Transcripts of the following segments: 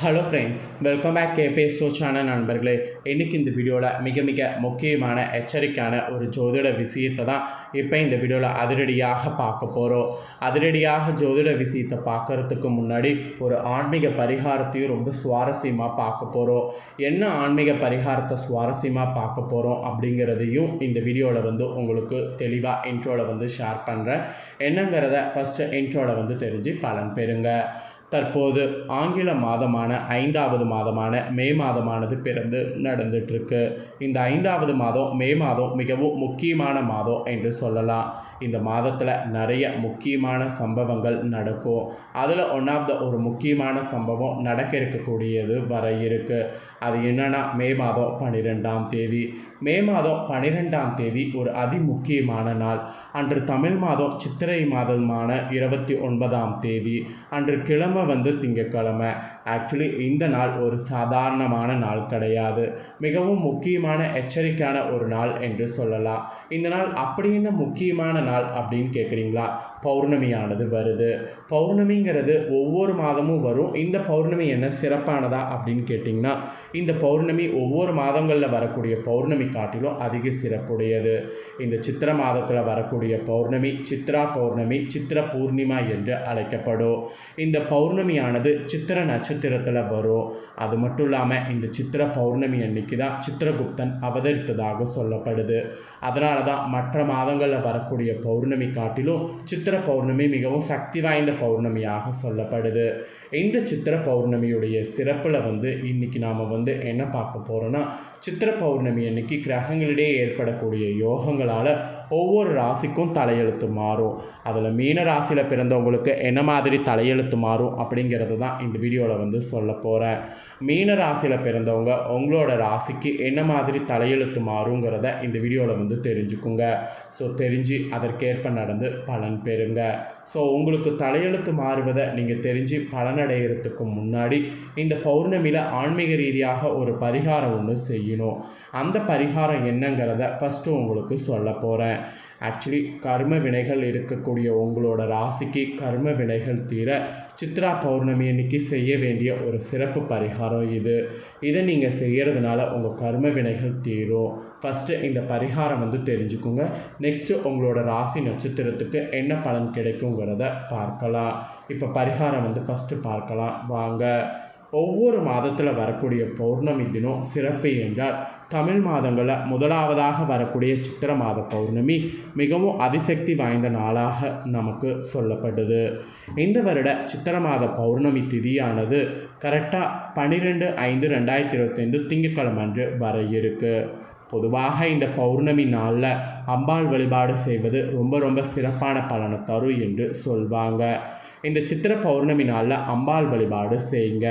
Hello friends, welcome back KBS show channel நண்பர்களே. இன்றைக்கி இந்த வீடியோவில் மிக முக்கியமான எச்சரிக்கையான ஒரு ஜோதிட விஷயத்தை தான் இப்போ இந்த வீடியோவில் அதிரடியாக பார்க்க போகிறோம். அதிரடியாக ஜோதிட விஷயத்தை பார்க்குறதுக்கு முன்னாடி ஒரு ஆன்மீக பரிகாரத்தையும் ரொம்ப சுவாரஸ்யமாக பார்க்க போகிறோம். என்ன ஆன்மீக பரிகாரத்தை சுவாரஸ்யமாக பார்க்க போகிறோம் அப்படிங்கிறதையும் இந்த வீடியோவில் உங்களுக்கு தெளிவாக இன்ட்ரோவில் ஷேர் பண்ணுறேன். என்னங்கிறத ஃபஸ்ட்டு இன்ட்ரோவில் தெரிஞ்சு பலன் பெறுங்க. தற்போது ஆங்கில மாதமான 5வது மாதமான மே மாதமானது பிறந்து நடந்துட்டுருக்கு. இந்த 5வது மாதம் மே மாதம் மிகவும் முக்கியமான மாதம் என்று சொல்லலாம். இந்த மாதத்தில் நிறைய முக்கியமான சம்பவங்கள் நடக்கும். அதில் ஒரு முக்கியமான சம்பவம் நடக்க இருக்கக்கூடியது வர இருக்குது. அது என்னென்னா மே மாதம் 12ஆம் தேதி. மே மாதம் 12ஆம் தேதி ஒரு அதிமுக்கியமான நாள். அன்று தமிழ் மாதம் சித்திரை மாதமான 29ஆம் தேதி. அன்று கிழமை திங்கட்கிழமை. ஆக்சுவலி இந்த நாள் ஒரு சாதாரணமான நாள் கிடையாது. மிகவும் முக்கியமான எச்சரிக்கையான ஒரு நாள் என்று சொல்லலாம். இந்த நாள் அப்படின்னு முக்கியமான நாள் அப்படின்னு கேட்குறீங்களா? பௌர்ணமியானது வருது. பௌர்ணமிங்கிறது ஒவ்வொரு மாதமும் வரும். இந்த பௌர்ணமி என்ன சிறப்பானதா அப்படின்னு கேட்டிங்கன்னா, இந்த பௌர்ணமி ஒவ்வொரு மாதங்களில் வரக்கூடிய பௌர்ணமி காட்டிலும் அதிக சிறப்புடையது. இந்த சித்திர மாதத்தில் வரக்கூடிய பௌர்ணமி சித்ரா பௌர்ணமி, சித்திர பூர்ணிமா என்று அழைக்கப்படும். இந்த பௌர்ணமியானது சித்திர நட்சத்திரத்தில் வரும். அது மட்டும் இல்லாமல் இந்த சித்திர பௌர்ணமி அன்னைக்கு தான் சித்திரகுப்தன் அவதரித்ததாக சொல்லப்படுது. அதனால தான் மற்ற மாதங்களில் வரக்கூடிய பௌர்ணமி காட்டிலும் சித்திர பௌர்ணமி மிகவும் சக்தி வாய்ந்த பௌர்ணமியாக சொல்லப்படுது. இந்த சித்திர பௌர்ணமியுடைய சிறப்பில் இன்றைக்கி நாம் என்ன பார்க்க போகிறோன்னா, சித்திர பௌர்ணமி அன்னைக்கு கிரகங்களிடையே ஏற்படக்கூடிய யோகங்களால் ஒவ்வொரு ராசிக்கும் தலையெழுத்து மாறும். அதில் மீன ராசியில் பிறந்தவங்களுக்கு என்ன மாதிரி தலையெழுத்து மாறும் அப்படிங்கிறது தான் இந்த வீடியோவில் சொல்ல போகிறேன். மீன ராசியில் பிறந்தவங்க உங்களோட ராசிக்கு என்ன மாதிரி தலையெழுத்து மாறுங்கிறத இந்த வீடியோவில் தெரிஞ்சுக்குங்க. ஸோ தெரிஞ்சு அதற்கேற்ப நடந்து பலன் பெறுங்க. ஸோ உங்களுக்கு தலையெழுத்து மாறுவதை நீங்கள் தெரிஞ்சு பலனடைகிறதுக்கு முன்னாடி இந்த பௌர்ணமியில் ஆன்மீக ரீதியாக ஒரு பரிகாரம் ஒன்று செய்யணும். அந்த பரிகாரம் என்னங்கிறத ஃபஸ்ட்டு உங்களுக்கு சொல்ல போகிறேன். ஆக்சுவலி கர்ம வினைகள் இருக்கக்கூடிய உங்களோட ராசிக்கு கர்ம வினைகள் தீர சித்ரா பௌர்ணமி அன்னைக்கு செய்ய வேண்டிய ஒரு சிறப்பு பரிகாரம் இது. இதை நீங்கள் செய்கிறதுனால உங்கள் கர்ம வினைகள் தீரும். ஃபஸ்ட்டு இந்த பரிகாரம் தெரிஞ்சுக்குங்க. நெக்ஸ்ட்டு உங்களோட ராசி நட்சத்திரத்துக்கு என்ன பலன் கிடைக்குங்கிறத பார்க்கலாம். இப்போ பரிகாரம் ஃபஸ்ட்டு பார்க்கலாம் வாங்க. ஒவ்வொரு மாதத்தில் வரக்கூடிய பௌர்ணமி தினம் சிறப்பு என்றால், தமிழ் மாதங்களில் முதலாவதாக வரக்கூடிய சித்திர மாத பௌர்ணமி மிகவும் அதிசக்தி வாய்ந்த நாளாக நமக்கு சொல்லப்படுது. இந்த வருட சித்திர மாத பௌர்ணமி திதியானது கரெக்டாக 12/5/2025 திங்கட்கிழமை அன்று வர இருக்கு. பொதுவாக இந்த பௌர்ணமி நாளில் அம்பாள் வழிபாடு செய்வது ரொம்ப சிறப்பான பலனை தரும் என்று சொல்வாங்க. இந்த சித்திர பௌர்ணமி நாளில் அம்பாள் வழிபாடு செய்யுங்க.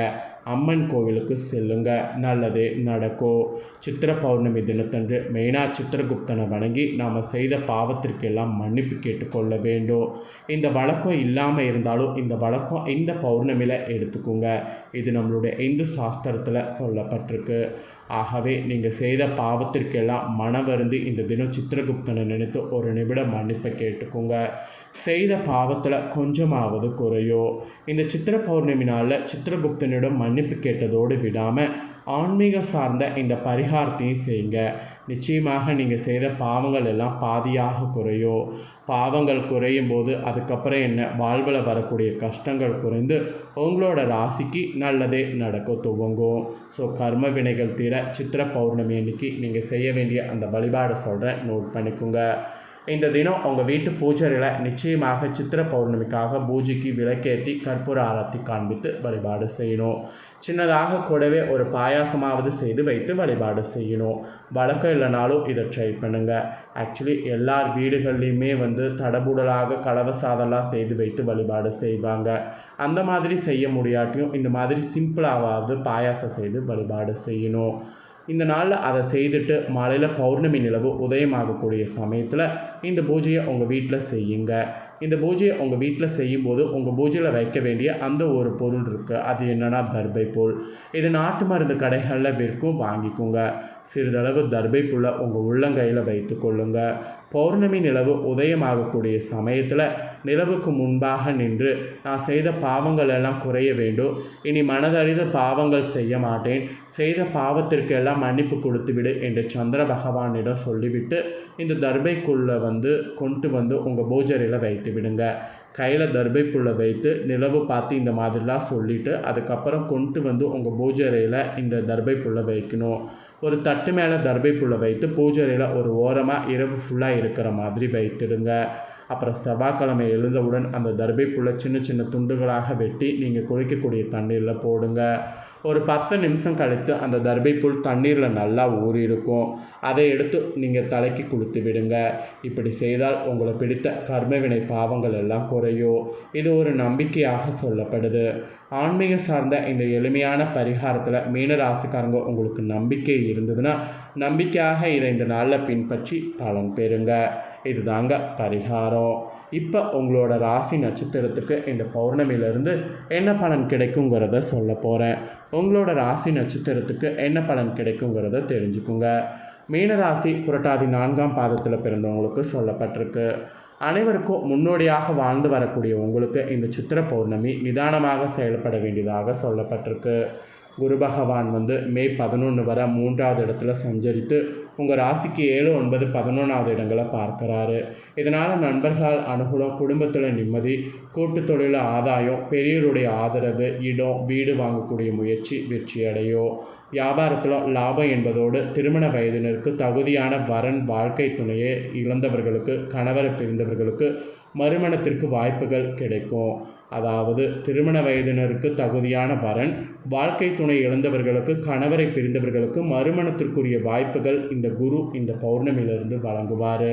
அம்மன் கோவிலுக்கு செல்லுங்க, நல்லதே நடக்கும். சித்திர பௌர்ணமி தினத்தன்று மெயினாக சித்திரகுப்தனை வணங்கி நாம் செய்த பாவத்திற்கெல்லாம் மன்னிப்பு கேட்டுக்கொள்ள வேண்டும். இந்த வழக்கம் இல்லாமல் இருந்தாலும் இந்த வழக்கம் இந்த பௌர்ணமியில் எடுத்துக்கோங்க. இது நம்மளுடைய இந்து சாஸ்திரத்தில் சொல்லப்பட்டிருக்கு. ஆகவே நீங்கள் செய்த பாவத்திற்கெல்லாம் மனவருந்தி இந்த தினம் சித்திரகுப்தனை நினைத்து ஒரு நிமிடம் மன்னிப்பை கேட்டுக்கோங்க. செய்த பாவத்தில் கொஞ்சமாவது குறையும். இந்த சித்திர பௌர்ணமி நாளில் சித்திரகுப்தனிடம் மன்னிப்பு கேட்டதோடு விடாமல் ஆன்மீக சார்ந்த இந்த பரிகாரத்தையும் செய்யுங்க. நிச்சயமாக நீங்கள் செய்த பாவங்கள் எல்லாம் பாதியாக குறையும். பாவங்கள் குறையும் போது அதுக்கப்புறம் என்ன வாழ்வில் வரக்கூடிய கஷ்டங்கள் குறைந்து உங்களோட ராசிக்கு நல்லதே நடக்க துவங்கும். ஸோ கர்ம வினைகள் தீர சித்திர பௌர்ணமி அன்னைக்கு நீங்கள் செய்ய வேண்டிய அந்த வழிபாடு சொல்கிறேன், நோட் பண்ணிக்கோங்க. இந்த தினம் உங்கள் வீட்டு பூஜையில் நிச்சயமாக சித்திர பௌர்ணமிக்காக பூஜைக்கு விளக்கேற்றி கற்பூர ஆரத்தி காண்பித்து வழிபாடு செய்யணும். சின்னதாக கூடவே ஒரு பாயாசமாவது செய்து வைத்து வழிபாடு செய்யணும். வழக்கம் இல்லைனாலும் இதை ட்ரை பண்ணுங்கள். ஆக்சுவலி எல்லார் வீடுகள்லையுமே தடபுடலாக கலவை சாதம்லாம் செய்து வைத்து வழிபாடு செய்வாங்க. அந்த மாதிரி செய்ய முடியாட்டியும் இந்த மாதிரி சிம்பிளாவது பாயாசம் செய்து வழிபாடு செய்யணும். இந்த நாளில் அதை செய்துட்டு மாலையில் பௌர்ணமி நிலவு உதயமாகக்கூடிய சமயத்தில் இந்த பூஜையை உங்கள் வீட்டில் செய்யுங்க. இந்த பூஜையை உங்கள் வீட்டில் செய்யும்போது உங்கள் பூஜையில் வைக்க வேண்டிய அந்த ஒரு பொருள் இருக்குது. அது என்னென்னா தர்பை புல். இது நாட்டு மருந்து கடைகளில் விற்கும், வாங்கிக்கோங்க. சிறிதளவு தர்பை புல்லை உங்கள் உள்ளங்கையில் வைத்து கொள்ளுங்க. பௌர்ணமி நிலவு உதயமாகக்கூடிய சமயத்தில் நிலவுக்கு முன்பாக நின்று நான் செய்த பாவங்கள் எல்லாம் குறைய வேண்டும், இனி மனதறிந்த பாவங்கள் செய்ய மாட்டேன், செய்த பாவத்திற்கு எல்லாம் மன்னிப்பு கொடுத்துவிடு என்று சந்திர பகவானிடம் சொல்லிவிட்டு இந்த தர்பைக்குள்ளே கொண்டு உங்கள் பூஜரையில் வைத்து விடுங்க. கையில் தர்பை புல்லை வைத்து நிலவு பார்த்து இந்த மாதிரிலாம் சொல்லிவிட்டு அதுக்கப்புறம் கொண்டு உங்கள் பூஜரையில் இந்த தர்பை புல்லை வைக்கணும். ஒரு தட்டு மேலே தர்பை புல்லை வைத்து பூஜரையில் ஒரு ஓரமாக இரவு ஃபுல்லாக இருக்கிற மாதிரி வைத்துடுங்க. அப்புறம் செவ்வாய்க்கிழமை எழுந்தவுடன் அந்த தர்பை புல்லை சின்ன சின்ன துண்டுகளாக வெட்டி நீங்கள் குளிக்கக்கூடிய தண்ணீரில் போடுங்க. ஒரு 10 நிமிஷம் கழித்து அந்த தர்பை புல் தண்ணீரில் நல்லா ஊறி இருக்கும். அதை எடுத்து நீங்கள் தலைக்கு குளித்து விடுங்க. இப்படி செய்தால் உங்களை பிடித்த கர்மவினை பாவங்கள் எல்லாம் குறையும். இது ஒரு நம்பிக்கையாக சொல்லப்படுது. ஆன்மீக சார்ந்த இந்த எளிமையான பரிகாரத்தில் மீன ராசிக்காரங்க உங்களுக்கு நம்பிக்கை இருந்ததுன்னா நம்பிக்கையாக இதை இந்த நாளில் பின்பற்றி பலன் பெறுங்க. இதுதாங்க பரிகாரம். இப்போ உங்களோட ராசி நட்சத்திரத்துக்கு இந்த பௌர்ணமியிலேருந்து என்ன பலன் கிடைக்குங்கிறத சொல்ல போகிறேன். உங்களோட ராசி நட்சத்திரத்துக்கு என்ன பலன் கிடைக்குங்கிறத தெரிஞ்சுக்குங்க. மீனராசி புரட்டாதி 4ஆம் பாதத்தில் பிறந்தவங்களுக்கு சொல்லப்பட்டிருக்கு. அனைவருக்கும் முன்னோடியாக வாழ்ந்து வரக்கூடிய உங்களுக்கு இந்த சித்திர பௌர்ணமி நிதானமாக செயல்பட வேண்டியதாக சொல்லப்பட்டிருக்கு. குரு பகவான் மே 11 வரை 3வது இடத்துல சஞ்சரித்து உங்கள் ராசிக்கு 7, 9, 11வது இடங்களை பார்க்குறாரு. இதனால் நண்பர்களால் அனுகூலம், குடும்பத்தில் நிம்மதி, கூட்டு தொழில் ஆதாயம், பெரியோருடைய ஆதரவு, இடம் வீடு வாங்கக்கூடிய முயற்சி வெற்றியடையும். வியாபாரத்தில் லாபம் என்பதோடு திருமண வயதினருக்கு தகுதியான வரன், வாழ்க்கை துணையை இழந்தவர்களுக்கு, கணவரை பிரிந்தவர்களுக்கு மறுமணத்திற்கு வாய்ப்புகள் கிடைக்கும். அதாவது திருமண வயதினருக்கு தகுதியான வரன், வாழ்க்கை துணை இழந்தவர்களுக்கு, கணவரை பிரிந்தவர்களுக்கு மறுமணத்திற்குரிய வாய்ப்புகள் இந்த குரு இந்த பௌர்ணமியிலிருந்து வழங்குவார்.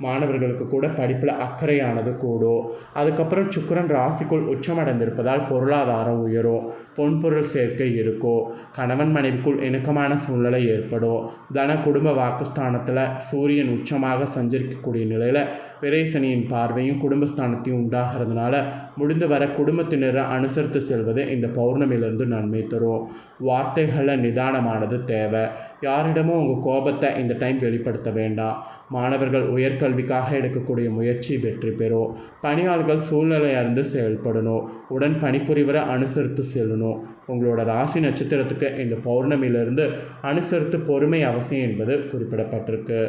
மாணவர்களுக்கு கூட படிப்பில் அக்கறையானது கூடும். அதுக்கப்புறம் சுக்கிரன் ராசிக்குள் உச்சமடைந்திருப்பதால் பொருளாதாரம் உயரும், பொன்பொருள் சேர்க்கை இருக்கும், கணவன் மனைவிக்குள் இணக்கமான சூழ்நிலை ஏற்படும். தன குடும்ப வாக்குஸ்தானத்தில் சூரியன் உச்சமாக சஞ்சரிக்கக்கூடிய நிலையில் விரைசனியின் பார்வையும் குடும்பஸ்தானத்தையும் உண்டாகிறதுனால முடிந்து வர குடும்பத்தினரை அனுசரித்து செல்வது இந்த பௌர்ணமியிலிருந்து நன்மை தரும். வார்த்தைகளில் நிதானமானது தேவை. யாரிடமும் உங்கள் கோபத்தை இந்த டைம் வெளிப்படுத்த வேண்டாம். மாணவர்கள் உயர்கல்விக்காக எடுக்கக்கூடிய முயற்சி வெற்றி பெறும். பணியாளர்கள் சூழ்நிலை அறிந்து செயல்படணும். உடன் பணிபுரிவரை அனுசரித்து செல்லணும். உங்களோட ராசி நட்சத்திரத்துக்கு இந்த பௌர்ணமியிலிருந்து அனுசரித்து பொறுமை அவசியம் என்பது குறிப்பிடப்பட்டிருக்கு.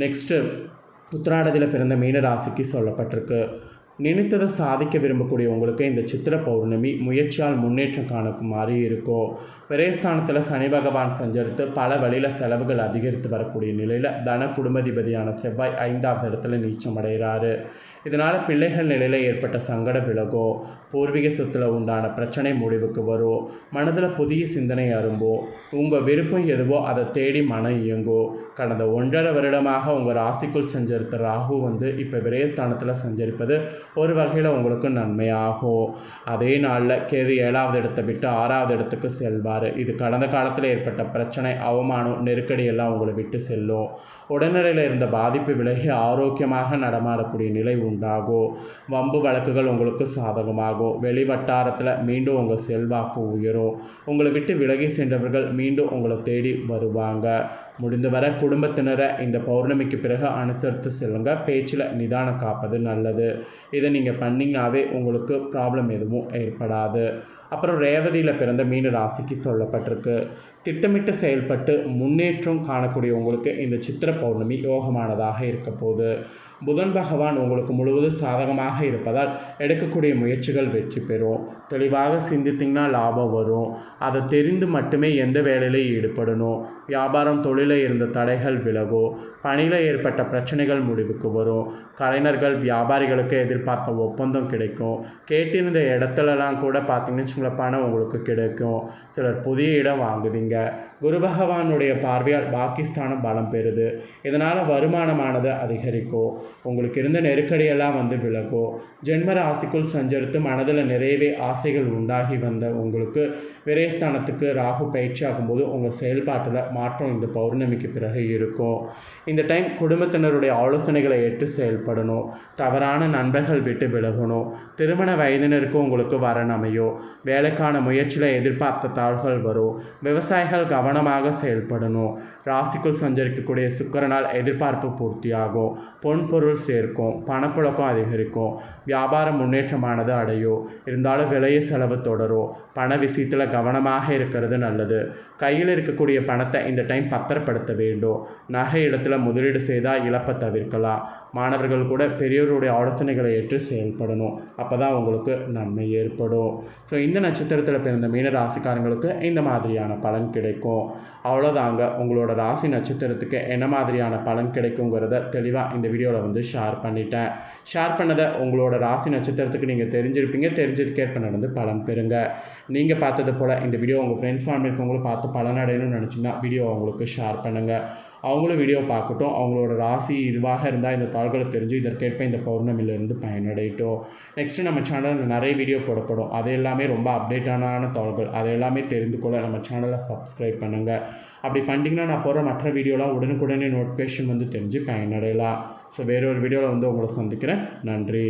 நெக்ஸ்ட்டு உத்திராடத்தில் பிறந்த மீன ராசிக்கு சொல்லப்பட்டிருக்கு. நினைத்ததை சாதிக்க விரும்பக்கூடிய உங்களுக்கு இந்த சித்திர பௌர்ணமி முயற்சியால் முன்னேற்றம் காணுமாறு இருக்கும். விரயஸ்தானத்தில் சனி பகவான் சஞ்சரித்து பல வழியில் செலவுகள் அதிகரித்து வரக்கூடிய நிலையில் தன குடும்பதிபதியான செவ்வாய் 5வது இடத்துல நீச்சம் அடைகிறாரு. இதனால் பிள்ளைகள் நிலையில் ஏற்பட்ட சங்கடம் விலகும். பூர்வீக சொத்தில் உண்டான பிரச்சனை முடிவுக்கு வரும். மனதில் புதிய சிந்தனை அரும்பும். உங்கள் விருப்பம் எதுவோ அதை தேடி மனம் இயங்கும். கடந்த 1.5 வருடமாக உங்கள் ராசிக்குள் சஞ்சரித்த ராகு இப்போ விரயஸ்தானத்தில் சஞ்சரிப்பது ஒரு வகையில் உங்களுக்கு நன்மையாகும். அதே நாளில் கேது 7வது இடத்தை விட்டு 6வது இடத்துக்கு செல்வார். இது கடந்த காலத்தில் ஏற்பட்ட பிரச்சனை, அவமானம், நெருக்கடி எல்லாம் உங்களை விட்டு செல்லும். உடல்நிலையில் இருந்த பாதிப்பு விலகி ஆரோக்கியமாக நடமாடக்கூடிய நிலை உண்டாகும். வம்பு வழக்குகள் உங்களுக்கு சாதகமாகும். வெளி வட்டாரத்தில் மீண்டும் உங்கள் செல்வாக்கு உயரும். உங்களை விட்டு விலகி சென்றவர்கள் மீண்டும் உங்களை தேடி வருவாங்க. முடிந்தவரை குடும்பத்தினரை இந்த பௌர்ணமிக்கு பிறகு அனுசரித்து செல்லுங்க. பேச்சில் நிதானம் காப்பது நல்லது. இதை நீங்கள் பண்ணிங்கனாவே உங்களுக்கு ப்ராப்ளம் எதுவும் ஏற்படாது. அப்புறம் ரேவதியில் பிறந்த மீன ராசிக்கு சொல்லப்பட்டிருக்கு. திட்டமிட்டு செயல்பட்டு முன்னேற்றம் காணக்கூடிய உங்களுக்கு இந்த சித்திர பௌர்ணமி யோகமானதாக இருக்க போகுது. புதன் பகவான் உங்களுக்கு முழுவதும் சாதகமாக இருப்பதால் எடுக்கக்கூடிய முயற்சிகள் வெற்றி பெறும். தெளிவாக சிந்தித்திங்கன்னா லாபம் வரும். அதை தெரிந்து மட்டுமே எந்த வேலையில் ஈடுபடணும். வியாபாரம் தொழிலில் இருந்த தடைகள் விலகும். பணியில் ஏற்பட்ட பிரச்சனைகள் முடிவுக்கு வரும். கலைஞர்கள் வியாபாரிகளுக்கு எதிர்பார்த்த ஒப்பந்தம் கிடைக்கும். கேட்டிருந்த இடத்துலலாம் கூட பார்த்தீங்கன்னு வச்சுங்களேன் பணம் உங்களுக்கு கிடைக்கும். சிலர் புதிய இடம் வாங்குவீங்க. குரு பகவானுடைய பார்வையால் பாகிஸ்தானம் பலம் பெறுது. இதனால் வருமானமானது அதிகரிக்கும். உங்களுக்கு இருந்த நெருக்கடியெல்லாம் விலகும். ஜென்ம ராசிக்குள் சஞ்சரித்து மனதில் நிறையவே ஆசைகள் உண்டாகி வந்த உங்களுக்கு விரயஸ்தானத்துக்கு ராகு பயிற்சி ஆகும்போது உங்கள் செயல்பாட்டில் மாற்றம் இந்த பௌர்ணமி பௌர்ணமிக்கு பிறகு இருக்கும். இந்த டைம் குடும்பத்தினருடைய ஆலோசனைகளை ஏற்று செயல்படணும். தவறான நண்பர்கள் விட்டு விலகணும். திருமண வயதினருக்கு உங்களுக்கு வரன் அமையும். வேலைக்கான முயற்சியில் எதிர்பார்த்த தாள்கள் வரும். விவசாயிகள் கவனமாக செயல்படணும். ராசிக்குள் சஞ்சரிக்கக்கூடிய சுக்கிரனால் எதிர்பார்ப்பு பூர்த்தியாகும். பொன் பொருள் சேர்க்கும். பணப்புழக்கம் அதிகரிக்கும். வியாபார முன்னேற்றமானது அடையும். இருந்தாலும் விலைய செலவு தொடரும். பண விஷயத்தில் கவனமாக இருக்கிறது நல்லது. கையில் இருக்கக்கூடிய பணத்தை இந்த டைம் பத்திரப்படுத்த வேண்டும். நகை இடத்துல முதலீடு செய்தால் இழப்பை தவிர்க்கலாம். மாணவர்கள் கூட பெரியோருடைய ஆலோசனைகளை ஏற்று செயல்படணும். அப்போ தான் உங்களுக்கு நன்மை ஏற்படும். ஸோ இந்த நட்சத்திரத்தில் பிறந்த மீன ராசிக்காரங்களுக்கு இந்த மாதிரியான பலன் கிடைக்கும். அவ்வளோதாங்க, உங்களோட ராசி நட்சத்திரத்துக்கு என்ன மாதிரியான பலன் கிடைக்குங்கிறத தெளிவாக இந்த வீடியோவில் ஷேர் பண்ணிட்டேன். ஷேர் பண்ணதை உங்களோட ராசி நட்சத்திரத்துக்கு நீங்கள் தெரிஞ்சிருப்பீங்க. தெரிஞ்சதுக்கேற்ப நடந்து பலன் பெறுங்க. நீங்கள் பார்த்தது போல் இந்த வீடியோ உங்கள் ஃப்ரெண்ட்ஸ் ஃபேமிலி இருக்கவங்களும் பார்த்து பலன் அடையணும்னு நினச்சிங்கன்னா வீடியோ அவங்களுக்கு ஷேர் பண்ணுங்கள். அவங்களும் வீடியோ பார்க்கட்டும். அவங்களோட ராசி இதுவாக இருந்தால் இந்த தாள்களை தெரிஞ்சு இதற்கேற்ப இந்த பௌர்ணமியிலிருந்து பயனடையட்டும். நெக்ஸ்ட்டு நம்ம சேனலில் நிறைய வீடியோ போடப்படும். அது எல்லாமே ரொம்ப அப்டேட்டான தாள்கள். அதை எல்லாமே தெரிந்து கொள்ள நம்ம சேனலை சப்ஸ்கிரைப் பண்ணுங்கள். அப்படி பண்ணிட்டீங்கன்னா நான் போகிற மற்ற வீடியோலாம் உடனுக்குடனே நோட்டிஃபிகேஷன் தெரிஞ்சு பயனடையலாம். ஸோ வேறொரு வீடியோவில் உங்களை சந்திக்கிறேன். நன்றி.